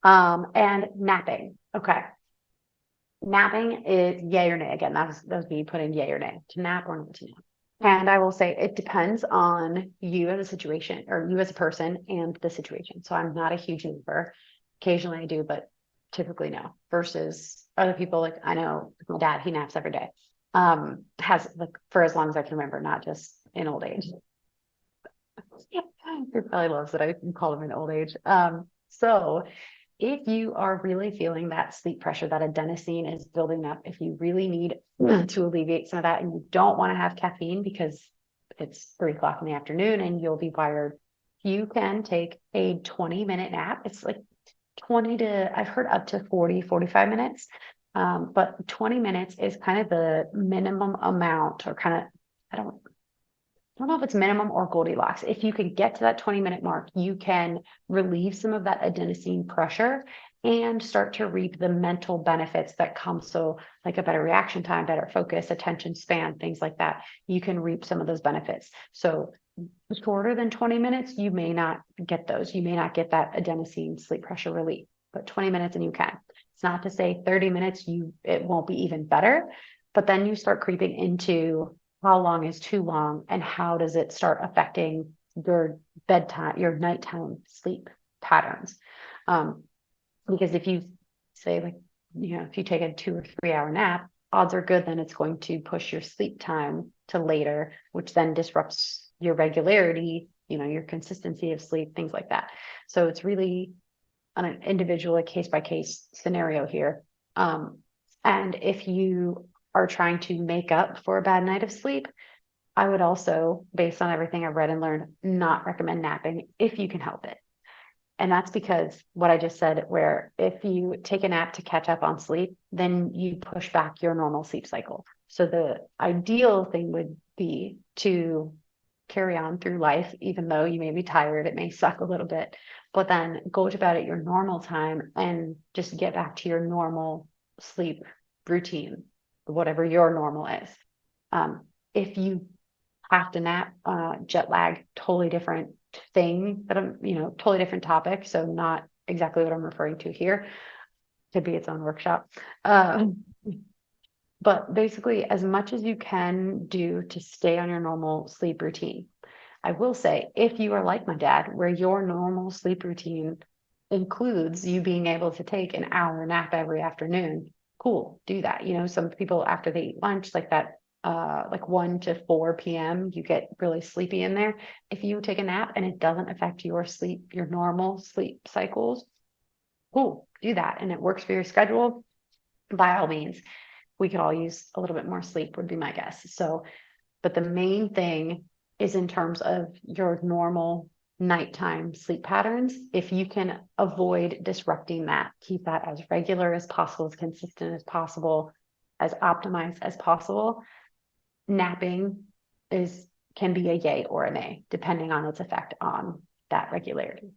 And napping. Okay. Napping is yay or nay. Again, that was me putting yay or nay to nap or not to nap. And I will say it depends on you as a situation or you as a person and the situation. So I'm not a huge napper. Occasionally I do, but typically no. Versus other people, like I know my dad, he naps every day. Has like for as long as I can remember, not just in old age. He probably loves that I call him in old age. So if you are really feeling that sleep pressure, that adenosine is building up, if you really need to alleviate some of that and you don't want to have caffeine because it's 3 o'clock in the afternoon and you'll be wired, you can take a 20-minute nap. It's like 20 to, I've heard up to 40, 45 minutes. But 20 minutes is kind of the minimum amount or kind of, I don't know if it's minimum or Goldilocks. If you can get to that 20-minute mark, you can relieve some of that adenosine pressure and start to reap the mental benefits that come. So, like a better reaction time, better focus, attention span, things like that. You can reap some of those benefits. So, shorter than 20 minutes, you may not get those. You may not get that adenosine sleep pressure relief, but 20 minutes and you can. It's not to say 30 minutes, it won't be even better, but then you start creeping into how long is too long and how does it start affecting your bedtime, your nighttime sleep patterns. Um, because if you say like, if you take a 2 or 3 hour nap, odds are good then it's going to push your sleep time to later, which then disrupts your regularity, your consistency of sleep, things like that. So it's really on an individual, a case by case scenario here. And if you are trying to make up for a bad night of sleep, I would also, based on everything I've read and learned, not recommend napping if you can help it. And that's because what I just said, where if you take a nap to catch up on sleep, then you push back your normal sleep cycle. So the ideal thing would be to carry on through life, even though you may be tired, it may suck a little bit, but then go to bed at your normal time and just get back to your normal sleep routine, whatever your normal is. If you have to nap, jet lag, totally different thing that totally different topic. So not exactly what I'm referring to here. Could be its own workshop. But basically, as much as you can do to stay on your normal sleep routine. I will say, if you are like my dad, where your normal sleep routine includes you being able to take an hour nap every afternoon, cool, do that. Some people after they eat lunch, like that, like 1 to 4 p.m., you get really sleepy in there. If you take a nap and it doesn't affect your sleep, your normal sleep cycles, cool, do that. And it works for your schedule, by all means. We could all use a little bit more sleep, would be my guess. So, but the main thing is in terms of your normal nighttime sleep patterns. If you can avoid disrupting that, keep that as regular as possible, as consistent as possible, as optimized as possible, napping can be a yay or a nay, depending on its effect on that regularity.